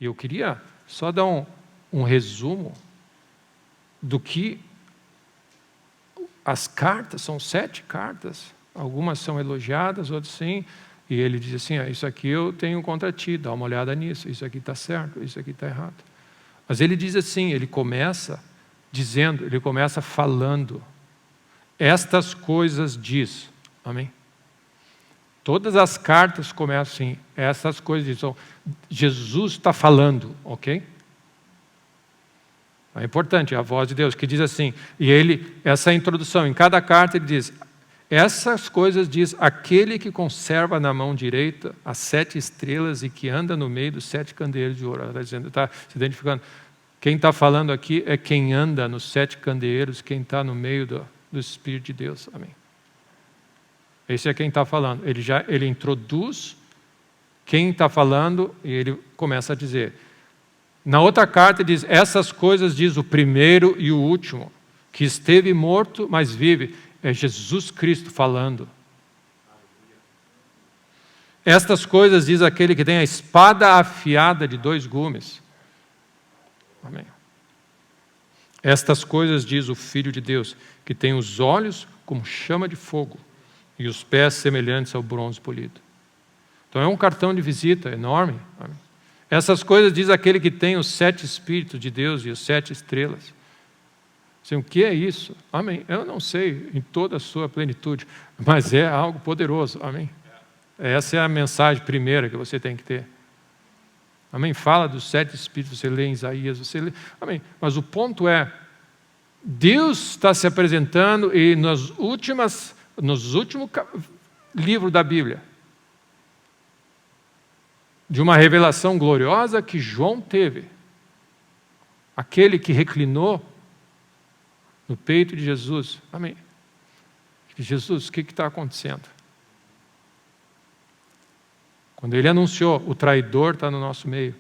E eu queria só dar um resumo do que as cartas, são 7 cartas, algumas são elogiadas, outras sim, e ele diz assim, isso aqui eu tenho contra ti, dá uma olhada nisso, isso aqui está certo, isso aqui está errado. Mas ele diz assim, ele começa dizendo, ele começa falando, estas coisas diz, amém? Todas as cartas começam assim, essas coisas dizem, Jesus está falando, ok? É importante, é a voz de Deus que diz assim, e essa introdução, em cada carta ele diz, essas coisas diz aquele que conserva na mão direita as 7 estrelas e que anda no meio dos 7 candeeiros de ouro. Ela está dizendo, está se identificando. Quem está falando aqui é quem anda nos 7 candeeiros, quem está no meio do Espírito de Deus. Amém. Esse é quem está falando. Ele introduz quem está falando e ele começa a dizer. Na outra carta ele diz, essas coisas diz o primeiro e o último, que esteve morto, mas vive. É Jesus Cristo falando. Estas coisas diz aquele que tem a espada afiada de 2 gumes. Amém. Estas coisas diz o Filho de Deus, que tem os olhos como chama de fogo e os pés semelhantes ao bronze polido. Então é um cartão de visita enorme. Amém. Essas coisas diz aquele que tem os 7 Espíritos de Deus e as 7 estrelas. Assim, o que é isso? Amém. Eu não sei em toda a sua plenitude, mas é algo poderoso. Amém. Essa é a mensagem primeira que você tem que ter. Amém. Fala dos 7 Espíritos, você lê em Isaías, você lê. Amém. Mas o ponto é, Deus está se apresentando e nos últimos livros da Bíblia, de uma revelação gloriosa que João teve, aquele que reclinou no peito de Jesus. Amém. Jesus, o que está acontecendo? Quando ele anunciou, o traidor está no nosso meio,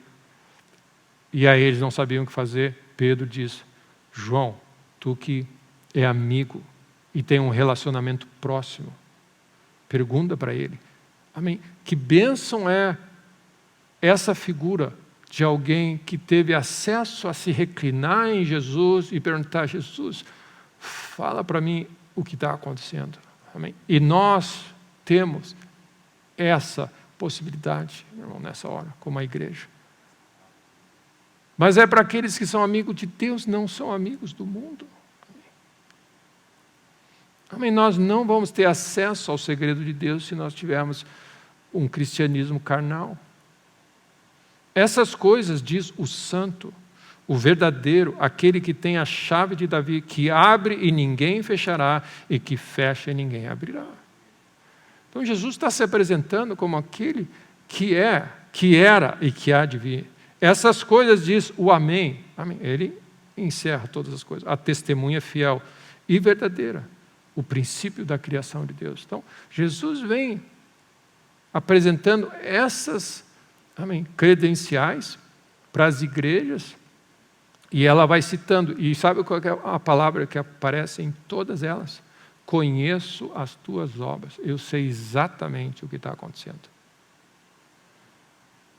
e aí eles não sabiam o que fazer, Pedro diz, João, tu que é amigo e tem um relacionamento próximo, pergunta para ele. Amém. Que bênção é essa figura de alguém que teve acesso a se reclinar em Jesus e perguntar a Jesus, fala para mim o que está acontecendo. Amém? E nós temos essa possibilidade, irmão, nessa hora, como a igreja. Mas é para aqueles que são amigos de Deus, não são amigos do mundo. Amém? Nós não vamos ter acesso ao segredo de Deus se nós tivermos um cristianismo carnal. Essas coisas diz o santo, o verdadeiro, aquele que tem a chave de Davi, que abre e ninguém fechará, e que fecha e ninguém abrirá. Então Jesus está se apresentando como aquele que é, que era e que há de vir. Essas coisas diz o Amém. Amém. Ele encerra todas as coisas. A testemunha fiel e verdadeira, o princípio da criação de Deus. Então Jesus vem apresentando essas credenciais para as igrejas, e ela vai citando, e sabe qual é a palavra que aparece em todas elas? Conheço as tuas obras, eu sei exatamente o que está acontecendo.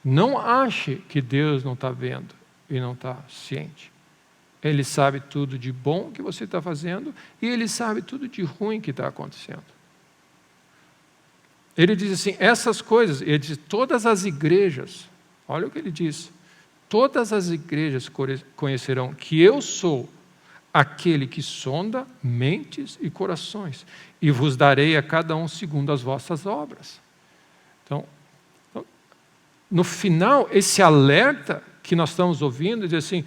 Não ache que Deus não está vendo e não está ciente. Ele sabe tudo de bom que você está fazendo, e Ele sabe tudo de ruim que está acontecendo. Ele diz assim, essas coisas, ele diz, todas as igrejas, olha o que ele diz, todas as igrejas conhecerão que eu sou aquele que sonda mentes e corações, e vos darei a cada um segundo as vossas obras. Então, no final, esse alerta que nós estamos ouvindo, diz assim,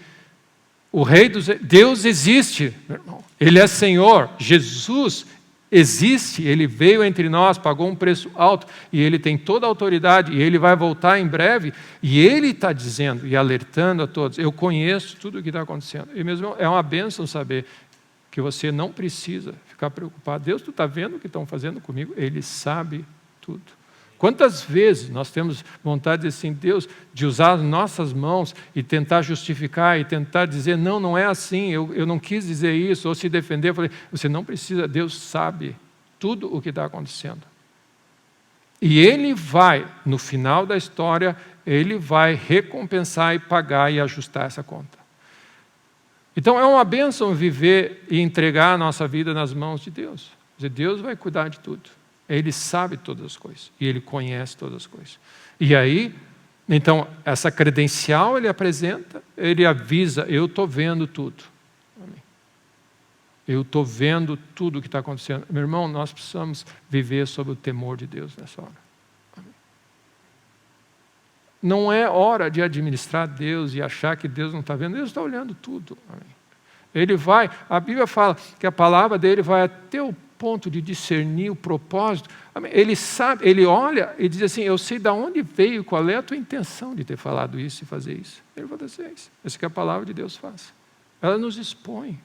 o Rei dos Reis, Deus existe, meu irmão, Ele é Senhor, Jesus existe, Ele veio entre nós, pagou um preço alto, e Ele tem toda a autoridade, e Ele vai voltar em breve, e Ele está dizendo e alertando a todos, eu conheço tudo o que está acontecendo. E mesmo é uma bênção saber que você não precisa ficar preocupado. Deus, tu está vendo o que estão fazendo comigo? Ele sabe tudo. Quantas vezes nós temos vontade de dizer assim, Deus, de usar as nossas mãos e tentar justificar e tentar dizer, não, não é assim, eu não quis dizer isso, ou se defender. Eu falei, você não precisa, Deus sabe tudo o que está acontecendo. E Ele vai, no final da história, Ele vai recompensar e pagar e ajustar essa conta. Então é uma bênção viver e entregar a nossa vida nas mãos de Deus. Deus vai cuidar de tudo. Ele sabe todas as coisas e Ele conhece todas as coisas. E aí, então, essa credencial Ele apresenta, Ele avisa, eu estou vendo tudo. Amém. Eu estou vendo tudo o que está acontecendo. Meu irmão, nós precisamos viver sob o temor de Deus nessa hora. Amém. Não é hora de administrar Deus e achar que Deus não está vendo. Deus está olhando tudo. Amém. Ele vai, a Bíblia fala que a palavra dele vai até o ponto de discernir o propósito. Amém. Ele sabe, ele olha e diz assim, eu sei de onde veio, qual é a tua intenção de ter falado isso e fazer isso. Ele vai dizer isso. Isso que a palavra de Deus faz. Ela nos expõe.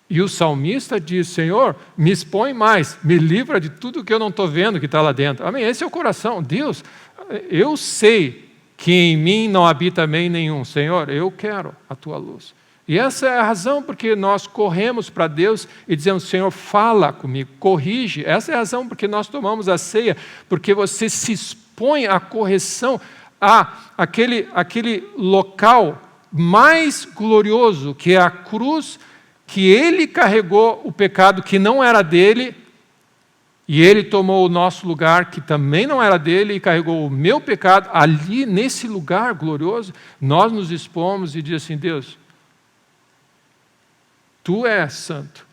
E o salmista diz, Senhor, me expõe mais, me livra de tudo que eu não estou vendo que está lá dentro. Amém? Esse é o coração. Deus, eu sei que em mim não habita bem nenhum. Senhor, eu quero a tua luz. E essa é a razão porque nós corremos para Deus e dizemos, Senhor, fala comigo, corrige. Essa é a razão porque nós tomamos a ceia, porque você se expõe à correção, àquele local mais glorioso, que é a cruz, que Ele carregou o pecado que não era dele, e Ele tomou o nosso lugar, que também não era dele, e carregou o meu pecado. Ali, nesse lugar glorioso, nós nos expomos e diz assim, Deus, Tu és santo,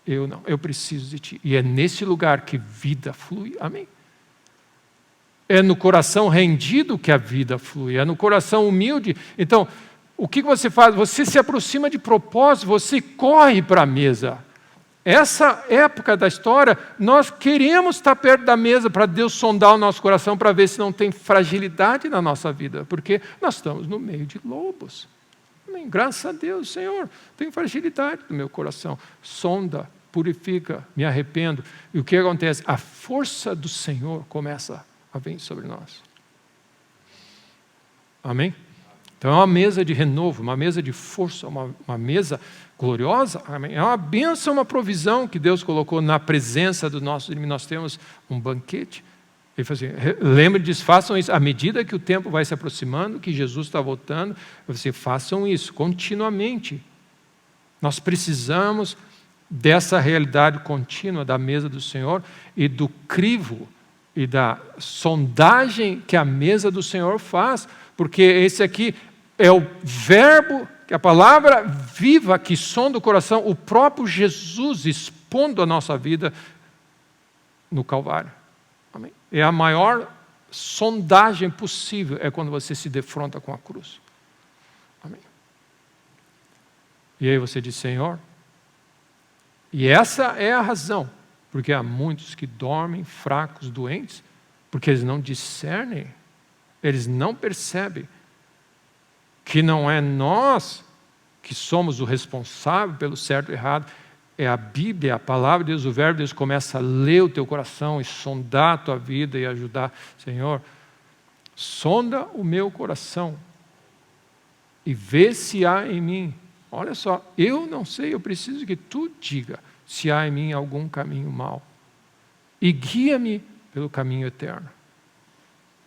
eu não, eu preciso de Ti. E é nesse lugar que vida flui, amém? É no coração rendido que a vida flui, é no coração humilde. Então, o que você faz? Você se aproxima de propósito, você corre para a mesa. Essa época da história, nós queremos estar perto da mesa para Deus sondar o nosso coração, para ver se não tem fragilidade na nossa vida, porque nós estamos no meio de lobos. Amém. Graças a Deus, Senhor, tem fragilidade no meu coração. Sonda, purifica, me arrependo. E o que acontece? A força do Senhor começa a vir sobre nós. Amém? Então é uma mesa de renovo, uma mesa de força, uma mesa gloriosa. Amém? É uma bênção, uma provisão que Deus colocou na presença do nosso inimigo. Nós temos um banquete. Ele fala assim, lembre disso, façam isso. À medida que o tempo vai se aproximando, que Jesus está voltando, você façam isso continuamente. Nós precisamos dessa realidade contínua da mesa do Senhor e do crivo e da sondagem que a mesa do Senhor faz, porque esse aqui é o verbo, que a palavra viva que sonda o coração, o próprio Jesus expondo a nossa vida no Calvário. Amém? É a maior sondagem possível, é quando você se defronta com a cruz. Amém? E aí você diz, Senhor, e essa é a razão, porque há muitos que dormem, fracos, doentes, porque eles não discernem, eles não percebem que não é nós que somos o responsável pelo certo e errado, é a Bíblia, a palavra de Deus, o verbo de Deus começa a ler o teu coração e sondar a tua vida e ajudar. Senhor, sonda o meu coração e vê se há em mim. Olha só, eu não sei, eu preciso que tu diga se há em mim algum caminho mau. E guia-me pelo caminho eterno.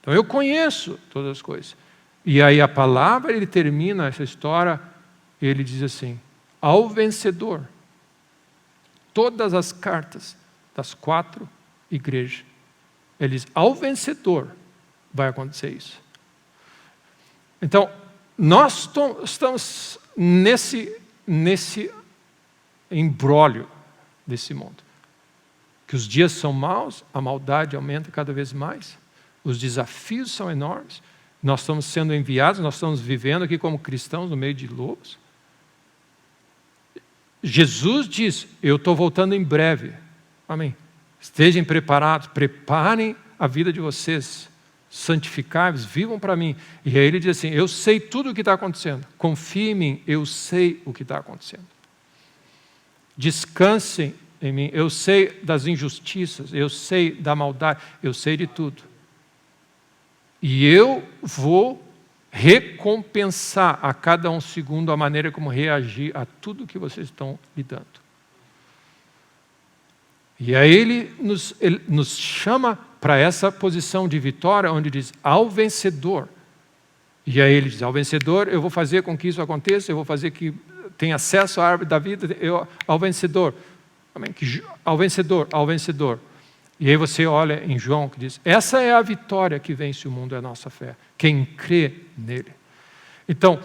Então eu conheço todas as coisas. E aí a palavra, ele termina essa história, ele diz assim, ao vencedor, todas as cartas das 4 igrejas, ele diz, ao vencedor vai acontecer isso. Então, nós estamos nesse imbróglio desse mundo. Que os dias são maus, a maldade aumenta cada vez mais, os desafios são enormes, nós estamos sendo enviados, nós estamos vivendo aqui como cristãos no meio de lobos. Jesus diz, eu estou voltando em breve. Amém. Estejam preparados, preparem a vida de vocês, santificai-vos, vivam para mim. E aí ele diz assim, eu sei tudo o que está acontecendo, confiem em mim, eu sei o que está acontecendo. Descansem em mim, eu sei das injustiças, eu sei da maldade, eu sei de tudo. E eu vou recompensar a cada um segundo a maneira como reagir a tudo que vocês estão lidando. E aí ele nos chama para essa posição de vitória, onde diz, ao vencedor. E aí ele diz, ao vencedor eu vou fazer com que isso aconteça, eu vou fazer que tenha acesso à árvore da vida, ao vencedor. Amém? Ao vencedor, ao vencedor. E aí você olha em João que diz, essa é a vitória que vence o mundo, é a nossa fé. Quem crê nele. Então,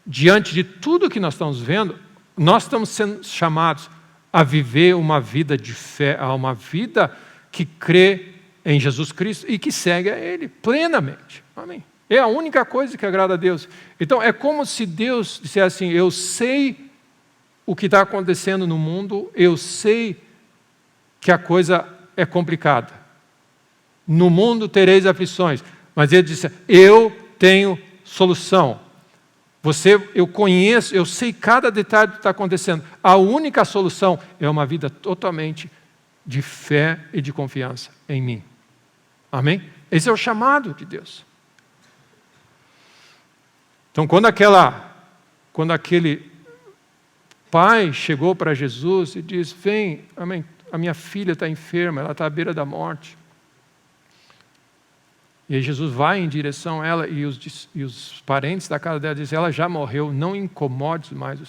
diante de tudo que nós estamos vendo, nós estamos sendo chamados a viver uma vida de fé, a uma vida que crê em Jesus Cristo e que segue a Ele plenamente. Amém? É a única coisa que agrada a Deus. Então, é como se Deus dissesse assim, eu sei o que está acontecendo no mundo, eu sei que a coisa é complicada. No mundo tereis aflições. Mas Ele disse, eu tenho solução. Eu conheço, eu sei cada detalhe do que está acontecendo. A única solução é uma vida totalmente de fé e de confiança em mim. Amém? Esse é o chamado de Deus. Então, quando aquele pai chegou para Jesus e disse, vem, amém, a minha filha está enferma, ela está à beira da morte. E aí Jesus vai em direção a ela e os parentes da casa dela dizem, ela já morreu, não incomodes mais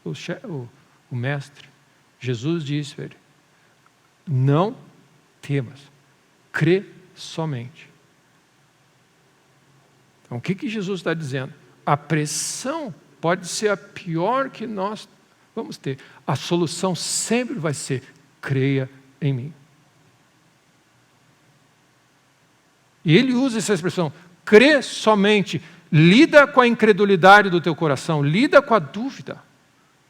o mestre. Jesus disse para ele, não temas, crê somente. Então o que Jesus está dizendo? A pressão pode ser a pior que nós vamos ter. A solução sempre vai ser, creia em mim. E ele usa essa expressão, crê somente, lida com a incredulidade do teu coração, lida com a dúvida,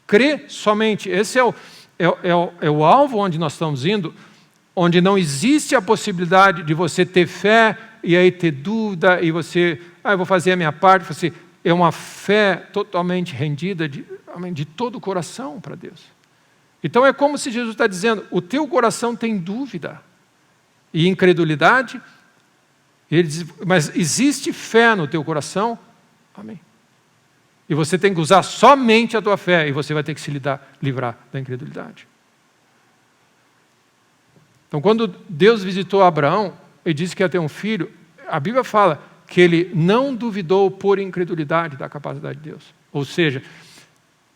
crê somente. Esse é o alvo onde nós estamos indo, onde não existe a possibilidade de você ter fé e aí ter dúvida e você, eu vou fazer a minha parte. Você, é uma fé totalmente rendida de todo o coração para Deus. Então é como se Jesus está dizendo, o teu coração tem dúvida e incredulidade. Ele diz, mas existe fé no teu coração? Amém. E você tem que usar somente a tua fé, e você vai ter que se livrar da incredulidade. Então, quando Deus visitou Abraão, e disse que ia ter um filho, a Bíblia fala que ele não duvidou por incredulidade da capacidade de Deus. Ou seja,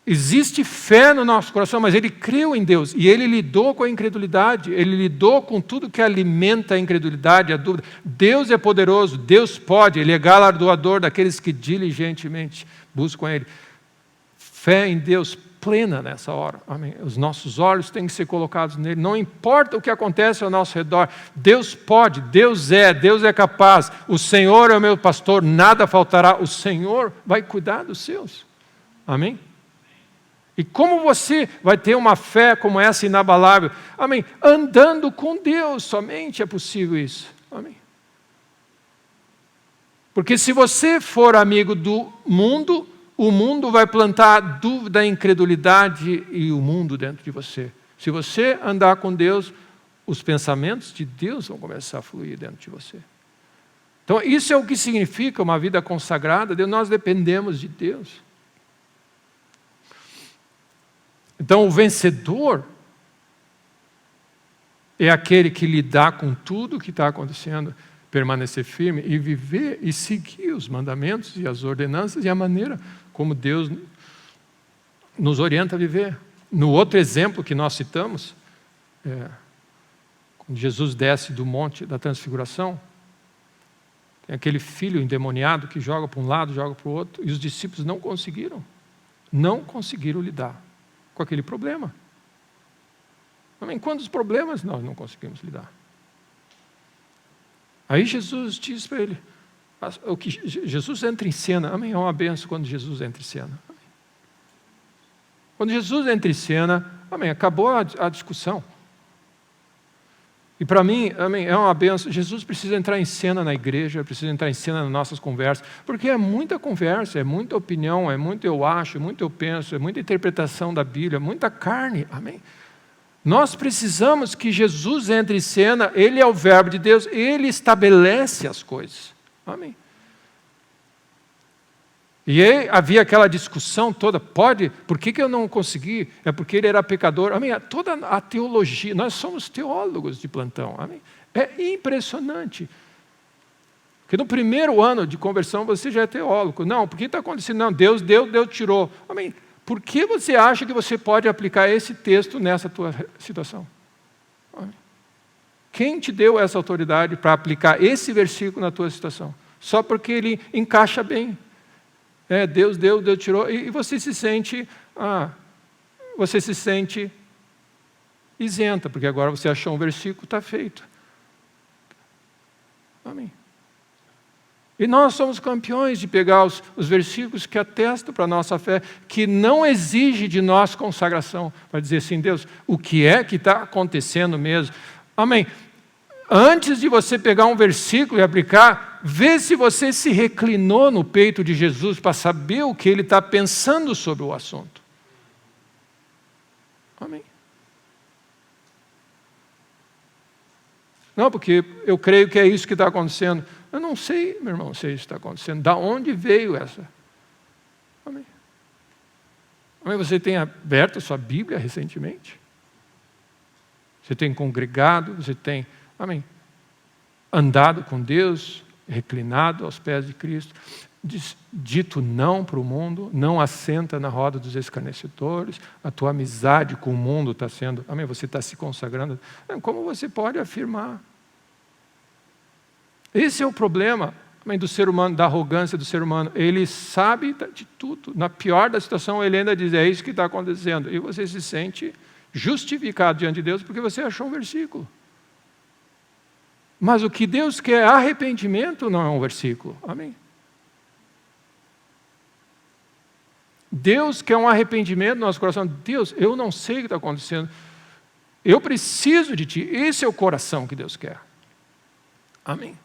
existe fé no nosso coração, mas ele creu em Deus e ele lidou com a incredulidade, ele lidou com tudo que alimenta a incredulidade, a dúvida. Deus é poderoso, Deus pode, ele é galardoador daqueles que diligentemente buscam ele. Fé em Deus plena nessa hora. Amém. Os nossos olhos têm que ser colocados nele, não importa o que acontece ao nosso redor, Deus pode, Deus é capaz, o Senhor é o meu pastor, nada faltará, o Senhor vai cuidar dos seus. Amém? E como você vai ter uma fé como essa inabalável? Amém? Andando com Deus, somente é possível isso. Amém? Porque se você for amigo do mundo, o mundo vai plantar a dúvida, a incredulidade e o mundo dentro de você. Se você andar com Deus, os pensamentos de Deus vão começar a fluir dentro de você. Então isso é o que significa uma vida consagrada a Deus. Nós dependemos de Deus. Então, o vencedor é aquele que lidar com tudo o que está acontecendo, permanecer firme e viver e seguir os mandamentos e as ordenanças e a maneira como Deus nos orienta a viver. No outro exemplo que nós citamos, quando Jesus desce do monte da transfiguração, tem aquele filho endemoniado que joga para um lado, joga para o outro, e os discípulos não conseguiram lidar com aquele problema. Amém? Quantos problemas nós não conseguimos lidar? Aí Jesus diz para ele, Jesus entra em cena. Amém? É uma benção quando Jesus entra em cena. Amém? Quando Jesus entra em cena, amém, acabou a discussão. E para mim, amém, é uma benção. Jesus precisa entrar em cena na igreja, precisa entrar em cena nas nossas conversas, porque é muita conversa, é muita opinião, é muito eu acho, é muito eu penso, é muita interpretação da Bíblia, muita carne. Amém? Nós precisamos que Jesus entre em cena, Ele é o verbo de Deus, Ele estabelece as coisas. Amém? E aí havia aquela discussão toda, por que eu não consegui? É porque ele era pecador. Amém? Toda a teologia, nós somos teólogos de plantão. Amém? É impressionante. Porque no primeiro ano de conversão você já é teólogo. Não, por que está acontecendo? Não, Deus deu, Deus tirou. Amém. Por que você acha que você pode aplicar esse texto nessa tua situação? Amém. Quem te deu essa autoridade para aplicar esse versículo na tua situação? Só porque ele encaixa bem. Deus deu, Deus tirou. E você se sente isenta, porque agora você achou um versículo, está feito. Amém. E nós somos campeões de pegar os versículos que atestam para a nossa fé, que não exige de nós consagração, para dizer assim, Deus, o que é que está acontecendo mesmo? Amém. Antes de você pegar um versículo e aplicar, vê se você se reclinou no peito de Jesus para saber o que ele está pensando sobre o assunto. Amém. Não, porque eu creio que é isso que está acontecendo. Eu não sei, meu irmão, se isso está acontecendo. Da onde veio essa? Amém. Amém. Você tem aberto a sua Bíblia recentemente? Você tem congregado? Você tem, amém, andado com Deus, reclinado aos pés de Cristo, dito não para o mundo, não assenta na roda dos escarnecedores, a tua amizade com o mundo está sendo, amém, você está se consagrando. Como você pode afirmar? Esse é o problema, amém, do ser humano, da arrogância do ser humano. Ele sabe de tudo. Na pior da situação, ele ainda diz, é isso que está acontecendo. E você se sente justificado diante de Deus porque você achou um versículo. Mas o que Deus quer, arrependimento, não é um versículo. Amém? Deus quer um arrependimento no nosso coração. Deus, eu não sei o que está acontecendo. Eu preciso de Ti. Esse é o coração que Deus quer. Amém?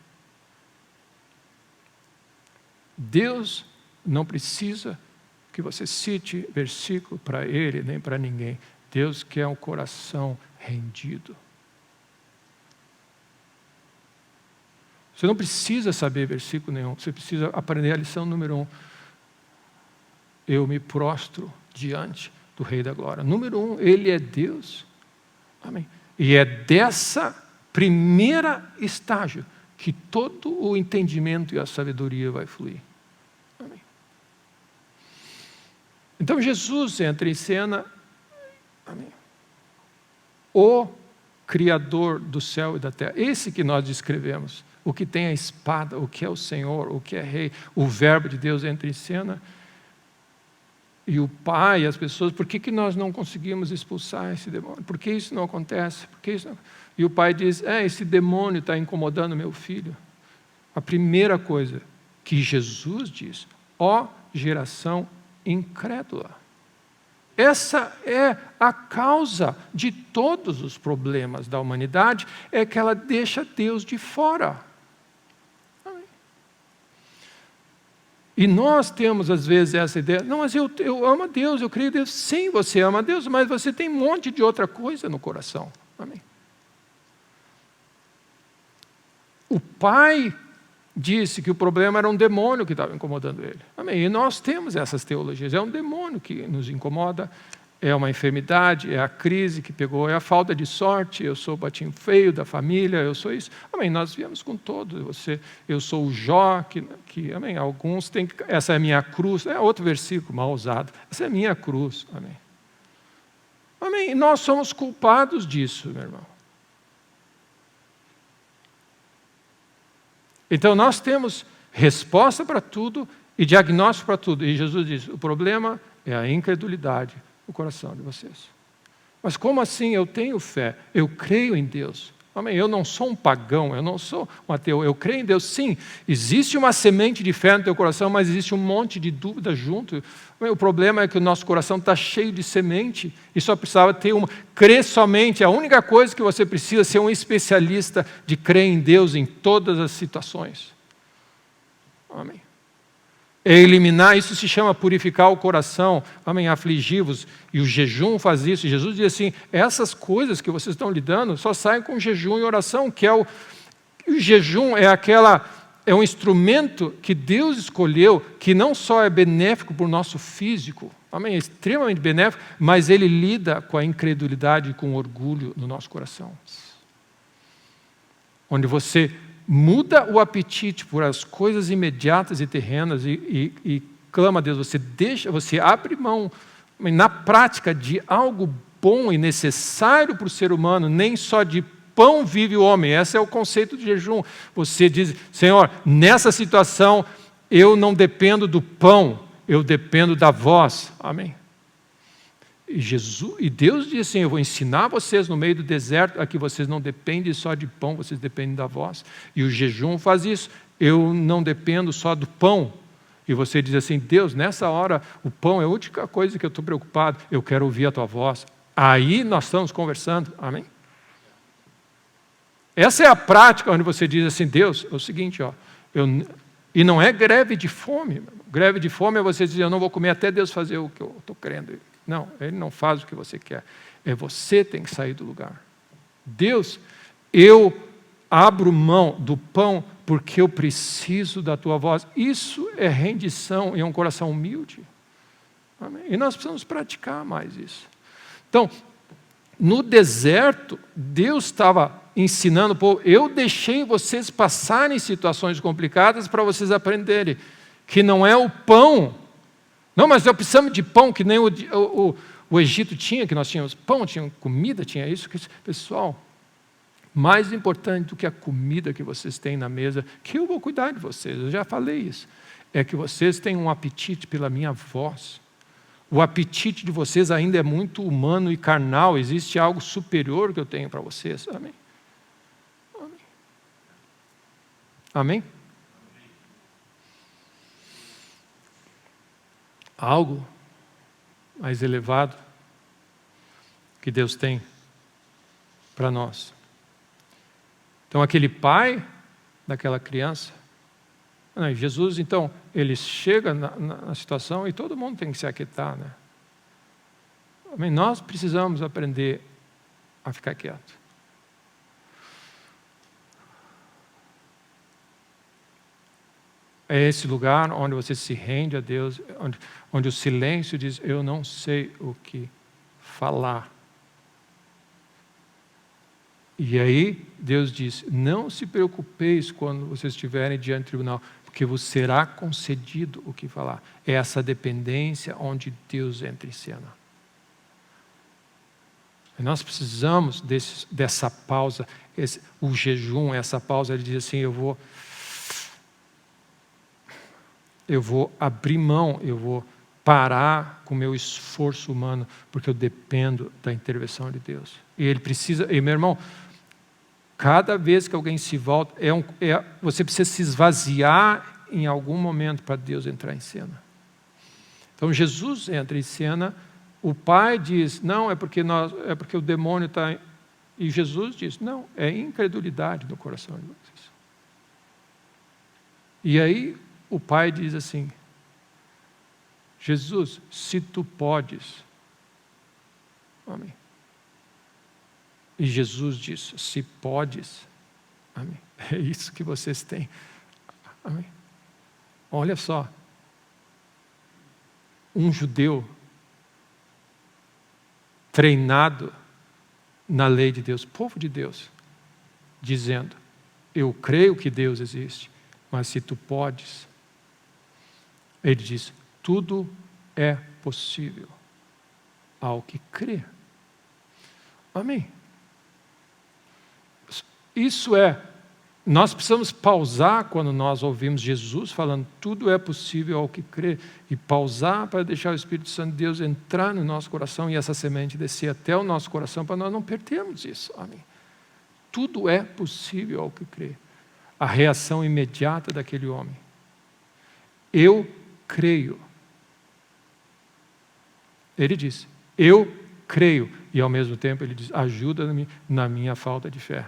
Deus não precisa que você cite versículo para Ele, nem para ninguém. Deus quer um coração rendido. Você não precisa saber versículo nenhum. Você precisa aprender a lição número 1. Eu me prostro diante do Rei da Glória. Número 1, Ele é Deus. Amém. E é dessa primeira estágio que todo o entendimento e a sabedoria vai fluir. Amém. Então Jesus entra em cena, amém, o Criador do céu e da terra, esse que nós descrevemos, o que tem a espada, o que é o Senhor, o que é Rei, o Verbo de Deus entra em cena, e o Pai, as pessoas, por que nós não conseguimos expulsar esse demônio? Por que isso não acontece? Por que isso não... E o pai diz, esse demônio está incomodando meu filho. A primeira coisa que Jesus diz, ó geração incrédula. Essa é a causa de todos os problemas da humanidade, é que ela deixa Deus de fora. E nós temos, às vezes, essa ideia, não, mas eu amo a Deus, eu creio em Deus. Sim, você ama a Deus, mas você tem um monte de outra coisa no coração. Amém. O pai disse que o problema era um demônio que estava incomodando ele. Amém. E nós temos essas teologias. É um demônio que nos incomoda, é uma enfermidade, é a crise que pegou, é a falta de sorte, eu sou o patinho feio da família, eu sou isso. Amém. Nós viemos com todos. Eu sou o Jó, amém. Alguns têm, essa é a minha cruz. É outro versículo mal usado. Essa é a minha cruz. Amém. Amém. E nós somos culpados disso, meu irmão. Então nós temos resposta para tudo e diagnóstico para tudo. E Jesus diz, o problema é a incredulidade no coração de vocês. Mas como assim? Eu tenho fé, eu creio em Deus. Amém? Eu não sou um pagão, eu não sou um ateu, eu creio em Deus. Sim, existe uma semente de fé no teu coração, mas existe um monte de dúvida junto. O problema é que o nosso coração está cheio de semente e só precisava ter uma. Crer somente, a única coisa que você precisa é ser um especialista de crer em Deus em todas as situações. Amém. É eliminar, isso se chama purificar o coração, amém, afligi-vos, e o jejum faz isso. E Jesus diz assim, essas coisas que vocês estão lidando só saem com jejum e oração, que é o jejum é um instrumento que Deus escolheu, que não só é benéfico para o nosso físico, amém, é extremamente benéfico, mas ele lida com a incredulidade e com o orgulho no nosso coração. onde você muda o apetite por as coisas imediatas e terrenas e clama a Deus, você abre mão na prática de algo bom e necessário para o ser humano, nem só de pão vive o homem. Esse é o conceito de jejum. Você diz, Senhor, nessa situação eu não dependo do pão, eu dependo da voz. Amém. E Deus diz assim, eu vou ensinar vocês no meio do deserto a que vocês não dependem só de pão, vocês dependem da voz. E o jejum faz isso. Eu não dependo só do pão. E você diz assim, Deus, nessa hora o pão é a única coisa que eu estou preocupado, eu quero ouvir a tua voz. Aí nós estamos conversando. Amém? Essa é a prática onde você diz assim, Deus, é o seguinte, e não é greve de fome. Greve de fome é você dizer, eu não vou comer até Deus fazer o que eu estou querendo. Não, Ele não faz o que você quer. É você que tem que sair do lugar. Deus, eu abro mão do pão porque eu preciso da tua voz. Isso é rendição e é um coração humilde. Amém? E nós precisamos praticar mais isso. Então, no deserto, Deus estava ensinando o povo, eu deixei vocês passarem situações complicadas para vocês aprenderem que não é o pão. Não, mas eu precisamos de pão, que nem o Egito tinha, que nós tínhamos pão, tinha comida, tinha isso. Pessoal, mais importante do que a comida que vocês têm na mesa, que eu vou cuidar de vocês, eu já falei isso, é que vocês têm um apetite pela minha voz. O apetite de vocês ainda é muito humano e carnal, existe algo superior que eu tenho para vocês. Amém? Amém? Amém? Algo mais elevado que Deus tem para nós. Então, aquele pai daquela criança, Jesus, então, ele chega na situação e todo mundo tem que se aquietar, né? Amém? Nós precisamos aprender a ficar quieto. É esse lugar onde você se rende a Deus, onde o silêncio diz, eu não sei o que falar. E aí Deus diz, não se preocupeis quando vocês estiverem diante do tribunal, porque vos será concedido o que falar. É essa dependência onde Deus entra em cena. E nós precisamos dessa pausa, o jejum, essa pausa, ele diz assim, eu vou abrir mão, eu vou parar com o meu esforço humano, porque eu dependo da intervenção de Deus. E ele precisa, e meu irmão, cada vez que alguém se volta, você precisa se esvaziar em algum momento para Deus entrar em cena. Então Jesus entra em cena, o pai diz, não, é porque o demônio está... E Jesus diz, não, é incredulidade no coração de vocês. E aí o pai diz assim, Jesus, se tu podes. Amém. E Jesus diz, se podes. Amém. É isso que vocês têm. Amém. Olha só. Um judeu treinado na lei de Deus, povo de Deus, dizendo, eu creio que Deus existe, mas se tu podes, ele diz, tudo é possível ao que crê. Amém. Nós precisamos pausar quando nós ouvimos Jesus falando, tudo é possível ao que crê, e pausar para deixar o Espírito Santo de Deus entrar no nosso coração e essa semente descer até o nosso coração para nós não perdermos isso. Amém. Tudo é possível ao que crê. A reação imediata daquele homem. Eu creio. Ele diz, eu creio. E ao mesmo tempo ele diz, ajuda-me na minha falta de fé.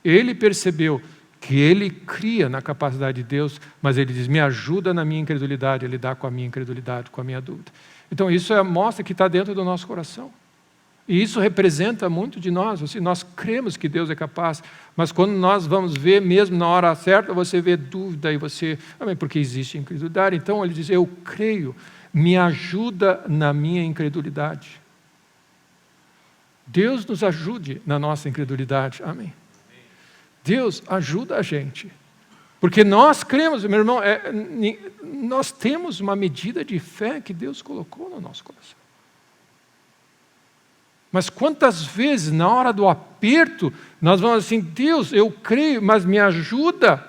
Ele percebeu que ele cria na capacidade de Deus, mas ele diz, me ajuda na minha incredulidade, a lidar com a minha incredulidade, com a minha dúvida. Então isso mostra que está dentro do nosso coração. E isso representa muito de nós. Nós cremos que Deus é capaz, mas quando nós vamos ver, mesmo na hora certa, você vê dúvida e você... Porque existe incredulidade. Então ele diz, eu creio, me ajuda na minha incredulidade. Deus nos ajude na nossa incredulidade. Amém. Deus ajuda a gente. Porque nós cremos, meu irmão, nós temos uma medida de fé que Deus colocou no nosso coração. Mas quantas vezes, na hora do aperto, nós vamos assim, Deus, eu creio, mas me ajuda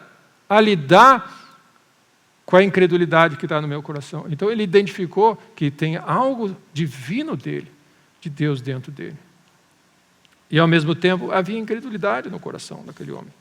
a lidar com a incredulidade que está no meu coração. Então ele identificou que tem algo divino dele, de Deus dentro dele. E ao mesmo tempo havia incredulidade no coração daquele homem.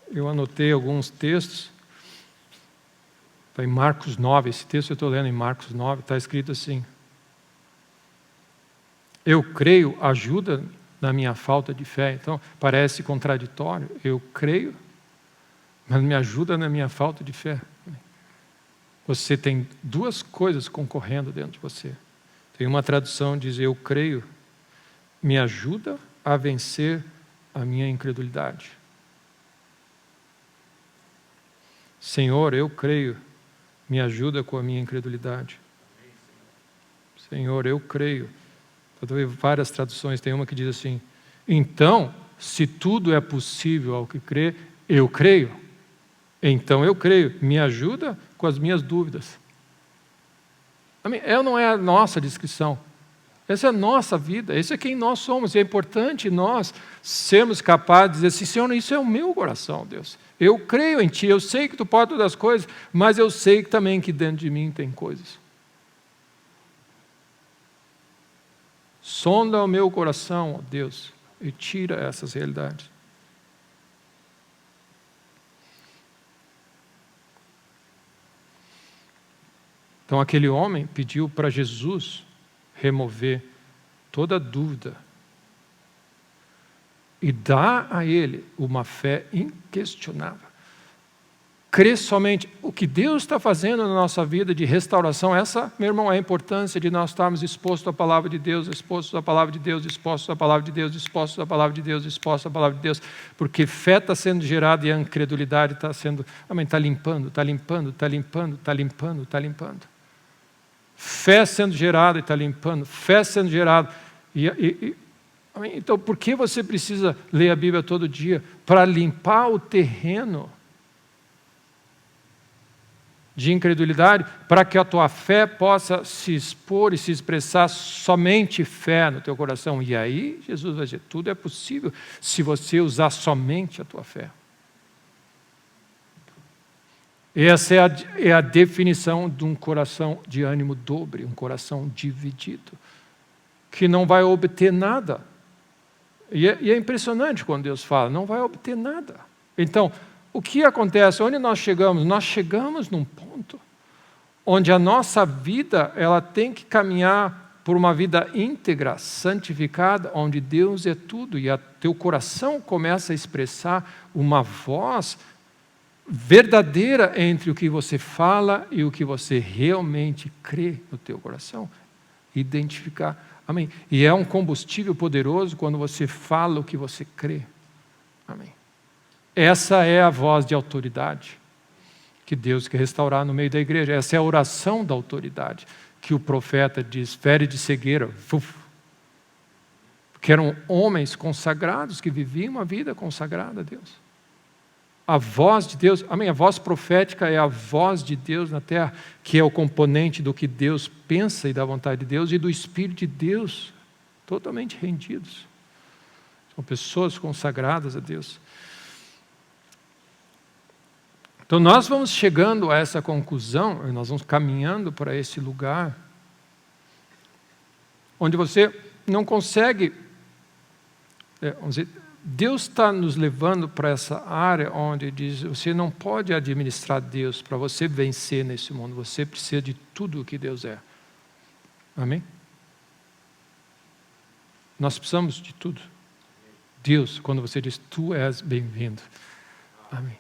Eu anotei alguns textos. Está em Marcos 9. Esse texto eu estou lendo em Marcos 9. Está escrito assim: eu creio, ajuda na minha falta de fé. Então, parece contraditório. Eu creio, mas me ajuda na minha falta de fé. Você tem duas coisas concorrendo dentro de você. Tem uma tradução que diz: eu creio, me ajuda a vencer a minha incredulidade. Senhor, eu creio, me ajuda com a minha incredulidade. Senhor, eu creio. Eu vi várias traduções, tem uma que diz assim: então, se tudo é possível ao que crê, eu creio. Então eu creio, me ajuda com as minhas dúvidas. Não é a nossa descrição. Essa é a nossa vida, esse é quem nós somos. E é importante nós sermos capazes de dizer assim: Senhor, isso é o meu coração, Deus. Eu creio em Ti, eu sei que Tu pode todas as coisas, mas eu sei também que dentro de mim tem coisas. Sonda o meu coração, ó Deus, e tira essas realidades. Então aquele homem pediu para Jesus remover toda dúvida e dar a ele uma fé inquestionável. Crer somente o que Deus está fazendo na nossa vida de restauração. Essa, meu irmão, é a importância de nós estarmos expostos à palavra de Deus, expostos à palavra de Deus, expostos à palavra de Deus, expostos à palavra de Deus, expostos à palavra de Deus, porque fé está sendo gerada e a incredulidade está sendo, está limpando, está limpando, está limpando, está limpando, está limpando. Fé sendo gerada e está limpando, fé sendo gerada. Então, por que você precisa ler a Bíblia todo dia? Para limpar o terreno de incredulidade, para que a tua fé possa se expor e se expressar somente fé no teu coração. E aí, Jesus vai dizer, tudo é possível se você usar somente a tua fé. Essa é a definição de um coração de ânimo dobre, um coração dividido, que não vai obter nada. E é impressionante quando Deus fala, não vai obter nada. Então, o que acontece? Onde nós chegamos? Nós chegamos num ponto onde a nossa vida ela tem que caminhar por uma vida íntegra, santificada, onde Deus é tudo, e teu coração começa a expressar uma voz verdadeira entre o que você fala e o que você realmente crê no teu coração. Identificar. Amém. E é um combustível poderoso quando você fala o que você crê. Amém. Essa é a voz de autoridade que Deus quer restaurar no meio da igreja. Essa é a oração da autoridade que o profeta diz, fere de cegueira. Porque eram homens consagrados que viviam uma vida consagrada a Deus. A voz de Deus, amém, a voz profética é a voz de Deus na terra, que é o componente do que Deus pensa e da vontade de Deus e do Espírito de Deus, totalmente rendidos. São pessoas consagradas a Deus. Então nós vamos chegando a essa conclusão, nós vamos caminhando para esse lugar, onde você não consegue, vamos dizer, Deus está nos levando para essa área onde diz, você não pode administrar Deus para você vencer nesse mundo, você precisa de tudo o que Deus é. Amém? Nós precisamos de tudo. Deus, quando você diz, tu és bem-vindo. Amém.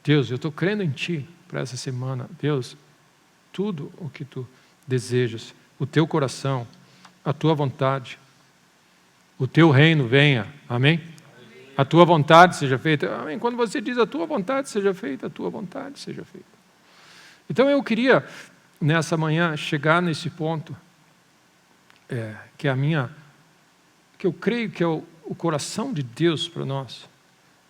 Deus, eu estou crendo em Ti para essa semana. Deus, tudo o que Tu desejas, o Teu coração, a Tua vontade. O teu reino venha. Amém? A tua vontade seja feita. Amém? Quando você diz a tua vontade seja feita, a tua vontade seja feita. Então eu queria, nessa manhã, chegar nesse ponto, que eu creio que é o coração de Deus para nós,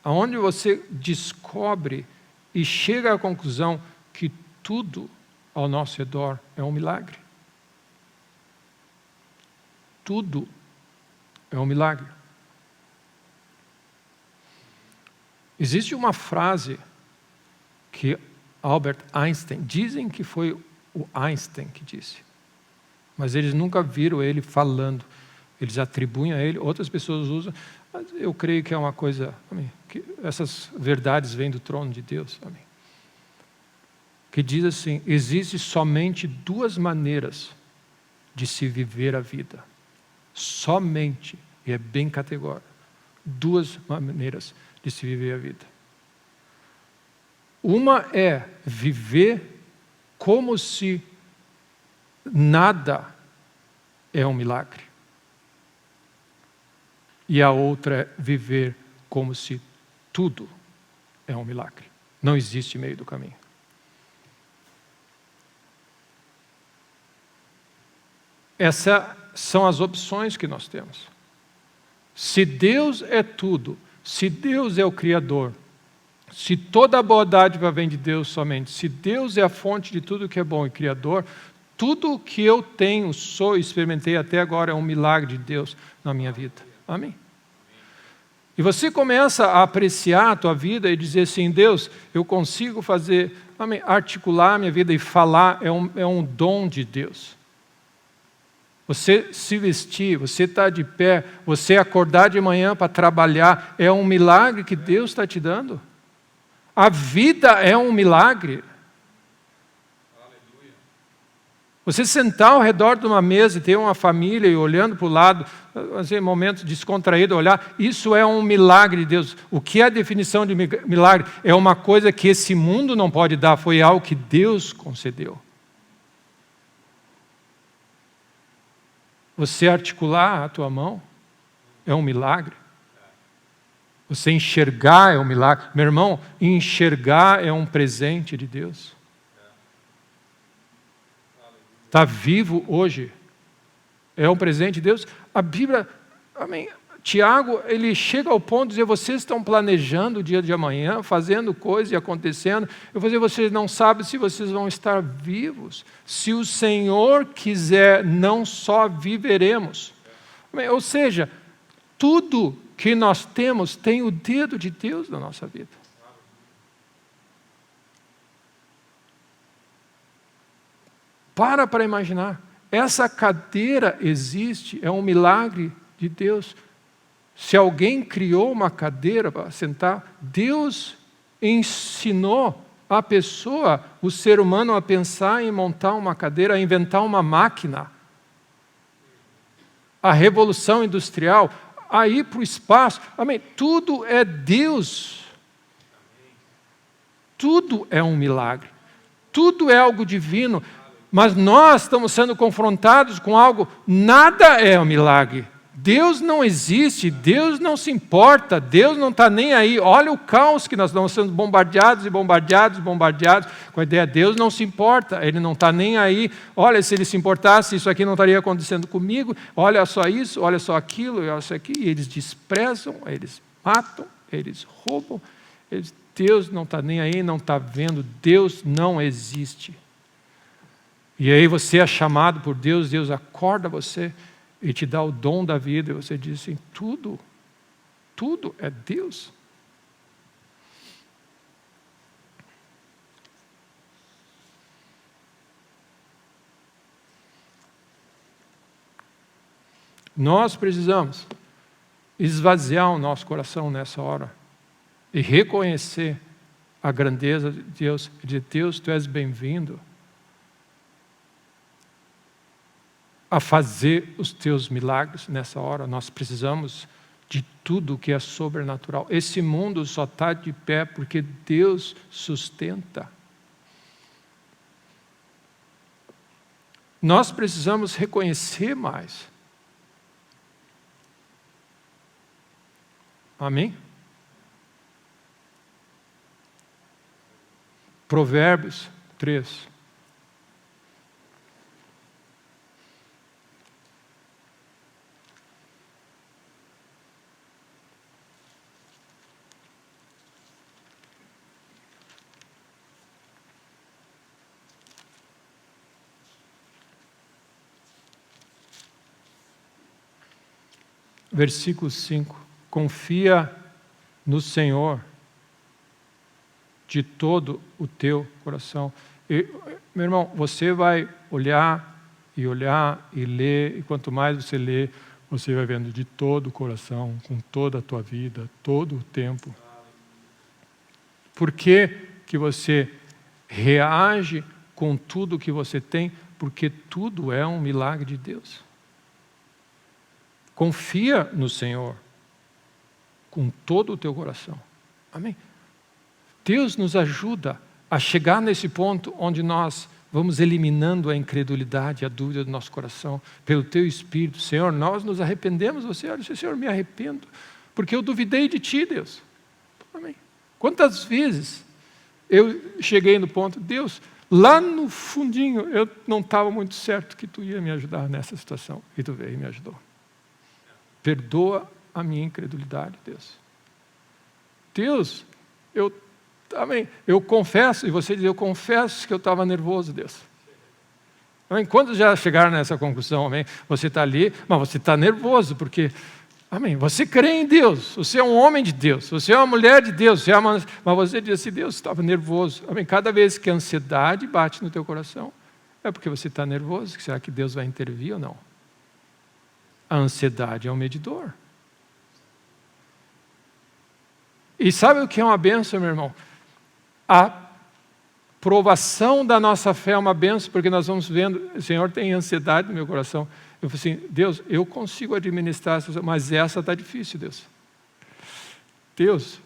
aonde você descobre e chega à conclusão que tudo ao nosso redor é um milagre. Tudo é um milagre. Existe uma frase que Albert Einstein, dizem que foi o Einstein que disse, mas eles nunca viram ele falando. Eles atribuem a ele, outras pessoas usam, mas eu creio que é uma coisa, amém, que essas verdades vêm do trono de Deus, amém. Que diz assim: existe somente duas maneiras de se viver a vida. Somente, e é bem categórico, duas maneiras de se viver a vida. Uma é viver como se nada é um milagre. E a outra é viver como se tudo é um milagre. Não existe meio do caminho. Essas são as opções que nós temos. Se Deus é tudo, se Deus é o Criador, se toda a boa dádiva vem de Deus somente, se Deus é a fonte de tudo que é bom e Criador, tudo que eu tenho, sou e experimentei até agora é um milagre de Deus na minha vida. Amém? E você começa a apreciar a tua vida e dizer assim: Deus, eu consigo fazer, amém, articular a minha vida e falar, é um dom de Deus. Você se vestir, você estar de pé, você acordar de manhã para trabalhar, é um milagre que Deus está te dando. A vida é um milagre. Você sentar ao redor de uma mesa e ter uma família e olhando para o lado, fazer momentos descontraídos, olhar, isso é um milagre de Deus. O que é a definição de milagre? É uma coisa que esse mundo não pode dar, foi algo que Deus concedeu. Você articular a tua mão é um milagre. Você enxergar é um milagre. Meu irmão, enxergar é um presente de Deus. Está vivo hoje é um presente de Deus. A Bíblia, amém, Tiago, ele chega ao ponto de dizer: vocês estão planejando o dia de amanhã, fazendo coisas e acontecendo. Eu vou dizer: vocês não sabem se vocês vão estar vivos. Se o Senhor quiser, não só viveremos. Amém? Ou seja, tudo que nós temos tem o dedo de Deus na nossa vida. Para imaginar. Essa cadeira existe, é um milagre de Deus. Se alguém criou uma cadeira para sentar, Deus ensinou a pessoa, o ser humano, a pensar em montar uma cadeira, a inventar uma máquina. A revolução industrial, a ir para o espaço. Amém. Tudo é Deus. Tudo é um milagre. Tudo é algo divino. Mas nós estamos sendo confrontados com algo, nada é um milagre. Deus não existe, Deus não se importa, Deus não está nem aí. Olha o caos que nós estamos sendo bombardeados e bombardeados e bombardeados com a ideia: Deus não se importa, Ele não está nem aí. Olha, se Ele se importasse, isso aqui não estaria acontecendo comigo. Olha só isso, olha só aquilo, olha só aqui. E eles desprezam, eles matam, eles roubam. Deus não está nem aí, não está vendo, Deus não existe. E aí você é chamado por Deus, Deus acorda você e te dá o dom da vida, e você diz assim: tudo é Deus. Nós precisamos esvaziar o nosso coração nessa hora e reconhecer a grandeza de Deus e dizer: Deus, Tu és bem-vindo a fazer os Teus milagres nessa hora. Nós precisamos de tudo que é sobrenatural. Esse mundo só está de pé porque Deus sustenta. Nós precisamos reconhecer mais Amém? Provérbios 3. Versículo 5. Confia no Senhor de todo o teu coração. E, meu irmão, você vai olhar e ler, e quanto mais você lê, você vai vendo de todo o coração, com toda a tua vida, todo o tempo. Por que que você reage com tudo que você tem? Porque tudo é um milagre de Deus. Confia no Senhor com todo o teu coração. Amém? Deus nos ajuda a chegar nesse ponto onde nós vamos eliminando a incredulidade, a dúvida do nosso coração, pelo teu Espírito. Senhor, nós nos arrependemos. Você olha, Senhor, me arrependo, porque eu duvidei de Ti, Deus. Amém? Quantas vezes eu cheguei no ponto, Deus, lá no fundinho, eu não estava muito certo que Tu ia me ajudar nessa situação, e Tu veio e me ajudou. Perdoa a minha incredulidade, Deus. Deus, amém, eu confesso, e você diz, eu confesso que eu estava nervoso, Deus. Amém? Quantos já chegaram nessa conclusão, amém? Você está ali, mas você está nervoso, porque, amém, você crê em Deus, você é um homem de Deus, você é uma mulher de Deus, mas você diz assim, Deus, estava nervoso. Amém? Cada vez que a ansiedade bate no teu coração, é porque você está nervoso. Será que Deus vai intervir ou não? A ansiedade é um medidor. E sabe o que é uma bênção, meu irmão? A provação da nossa fé é uma bênção, porque nós vamos vendo, o Senhor tem ansiedade no meu coração. Eu falei assim, Deus, eu consigo administrar essa, mas essa está difícil, Deus. Deus,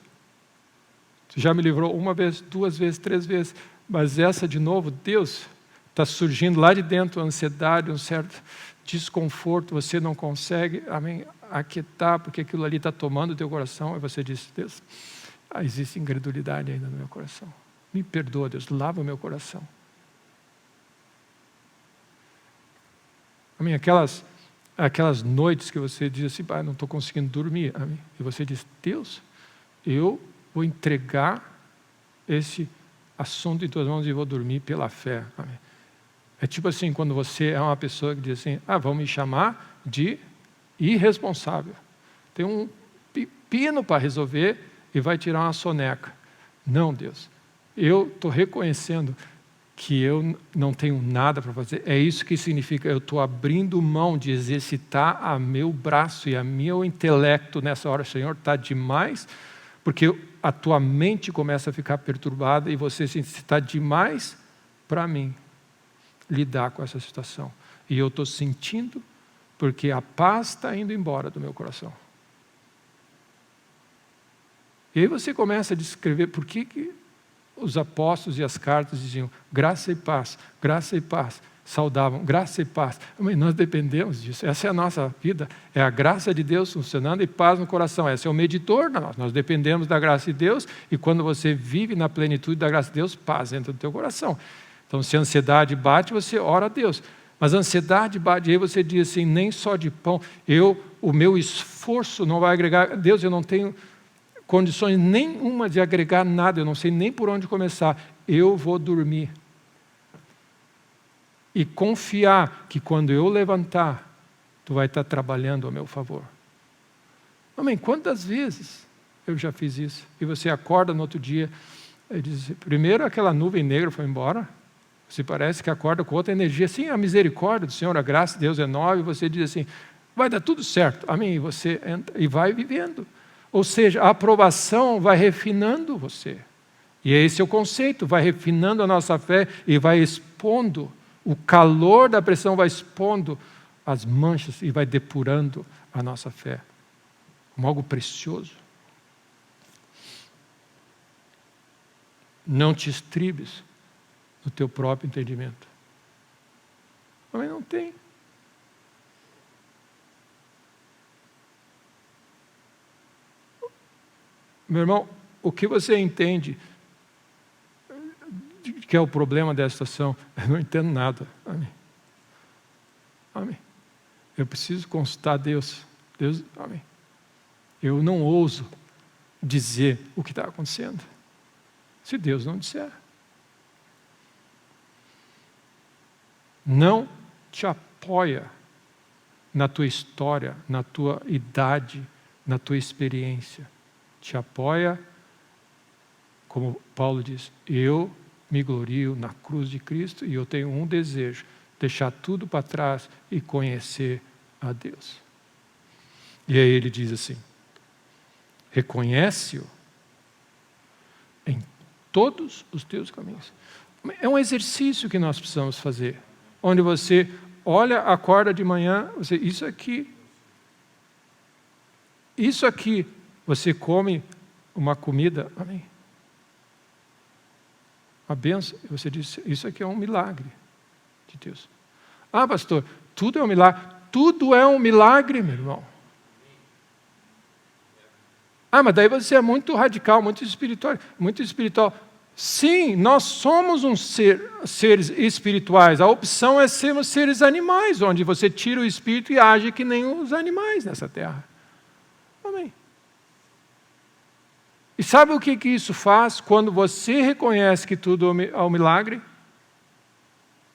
Tu já me livrou uma vez, 2 vezes, 3 vezes, mas essa de novo, Deus, está surgindo lá de dentro a ansiedade, um certo desconforto, você não consegue, amém, aquietar, porque aquilo ali está tomando o teu coração, e você diz, Deus, existe incredulidade ainda no meu coração. Me perdoa, Deus, lava o meu coração. Amém, aquelas noites que você diz assim, não estou conseguindo dormir, amém, e você diz, Deus, eu vou entregar esse assunto em tuas mãos e vou dormir pela fé, amém. É tipo assim, quando você é uma pessoa que diz assim, vão me chamar de irresponsável. Tem um pepino para resolver e vai tirar uma soneca. Não, Deus. Eu estou reconhecendo que eu não tenho nada para fazer. É isso que significa, eu estou abrindo mão de exercitar a meu braço e a meu intelecto nessa hora. Senhor, está demais, porque a tua mente começa a ficar perturbada e você se está demais para mim lidar com essa situação. E eu estou sentindo, porque a paz está indo embora do meu coração. E aí você começa a descrever por que os apóstolos e as cartas diziam graça e paz, saudavam, graça e paz. Mas nós dependemos disso, essa é a nossa vida, é a graça de Deus funcionando e paz no coração, esse é o meditor da nós dependemos da graça de Deus, e quando você vive na plenitude da graça de Deus, paz entra no teu coração. Então, se a ansiedade bate, você ora a Deus. Mas a ansiedade bate, e aí você diz assim, nem só de pão, o meu esforço não vai agregar, Deus, eu não tenho condições nenhuma de agregar nada, eu não sei nem por onde começar, eu vou dormir. E confiar que quando eu levantar, Tu vai estar trabalhando a meu favor. Amém? Quantas vezes eu já fiz isso? E você acorda no outro dia, e diz, primeiro aquela nuvem negra foi embora, você parece que acorda com outra energia. Sim, a misericórdia do Senhor, a graça de Deus é nova, e você diz assim, vai dar tudo certo. Amém? E você entra e vai vivendo. Ou seja, a aprovação vai refinando você. E esse é o conceito, vai refinando a nossa fé e vai expondo, o calor da pressão vai expondo as manchas e vai depurando a nossa fé. Como algo precioso. Não te estribes no teu próprio entendimento. Mas não tem. Meu irmão, o que você entende que é o problema dessa situação? Eu não entendo nada. Amém. Amém. Eu preciso consultar Deus. Deus, amém. Eu não ouso dizer o que está acontecendo, se Deus não disser. Não te apoia na tua história, na tua idade, na tua experiência. Te apoia, como Paulo diz, eu me glorio na cruz de Cristo e eu tenho um desejo, deixar tudo para trás e conhecer a Deus. E aí ele diz assim, reconhece-o em todos os teus caminhos. É um exercício que nós precisamos fazer, onde você olha, acorda de manhã, isso aqui, você come uma comida, amém? Uma bênção, e você diz, isso aqui é um milagre de Deus. Ah, pastor, tudo é um milagre. Tudo é um milagre, meu irmão. Ah, mas daí você é muito radical, muito espiritual. Sim, nós somos seres espirituais. A opção é sermos seres animais, onde você tira o espírito e age que nem os animais nessa terra. Amém. E sabe o que isso faz? Quando você reconhece que tudo é um milagre,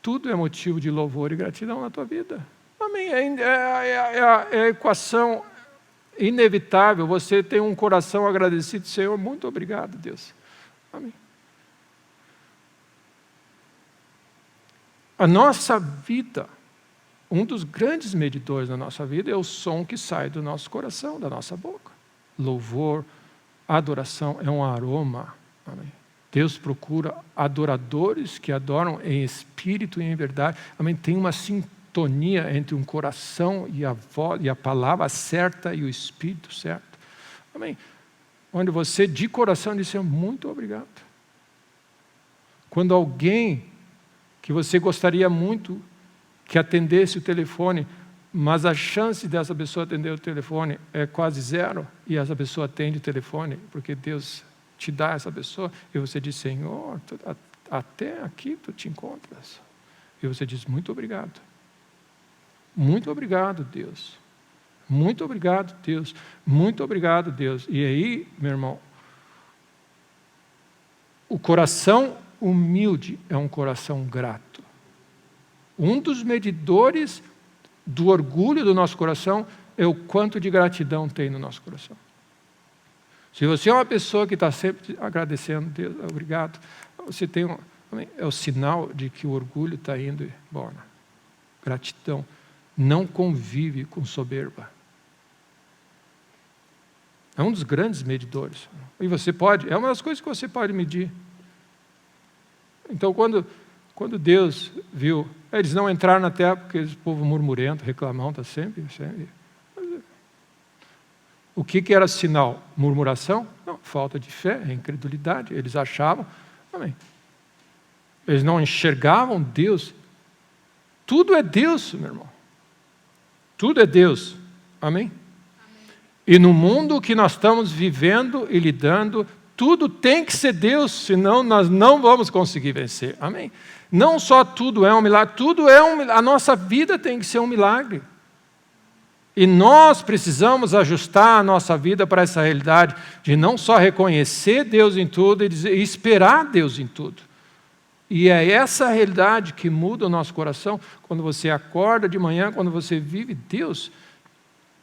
tudo é motivo de louvor e gratidão na tua vida. Amém. É a equação inevitável. Você tem um coração agradecido, Senhor, muito obrigado, Deus. Amém. A nossa vida, um dos grandes medidores da nossa vida é o som que sai do nosso coração, da nossa boca. Louvor, adoração é um aroma. Amém. Deus procura adoradores que adoram em espírito e em verdade. Amém. Tem uma sintonia entre um coração e a voz, e a palavra certa e o espírito certo. Amém. Onde você de coração diz, muito obrigado. Quando alguém que você gostaria muito que atendesse o telefone, mas a chance dessa pessoa atender o telefone é quase zero, e essa pessoa atende o telefone, porque Deus te dá essa pessoa, e você diz, Senhor, até aqui tu te encontras. E você diz, muito obrigado. Muito obrigado, Deus. Muito obrigado, Deus. Muito obrigado, Deus. E aí, meu irmão, o coração humilde é um coração grato. Um dos medidores do orgulho do nosso coração é o quanto de gratidão tem no nosso coração. Se você é uma pessoa que está sempre agradecendo, Deus, obrigado, você tem é o sinal de que o orgulho está indo embora. Gratidão não convive com soberba. É um dos grandes medidores. E você pode, é uma das coisas que você pode medir. Então, quando Deus viu, eles não entraram na terra porque esse povo murmurento, reclamão, está sempre. O que era sinal? Murmuração? Não, falta de fé, incredulidade. Eles achavam, amém. Eles não enxergavam Deus. Tudo é Deus, meu irmão. Tudo é Deus. Amém? E no mundo que nós estamos vivendo e lidando, tudo tem que ser Deus, senão nós não vamos conseguir vencer. Amém? Não só tudo é um milagre, a nossa vida tem que ser um milagre. E nós precisamos ajustar a nossa vida para essa realidade de não só reconhecer Deus em tudo e esperar Deus em tudo. E é essa realidade que muda o nosso coração quando você acorda de manhã, quando você vive Deus.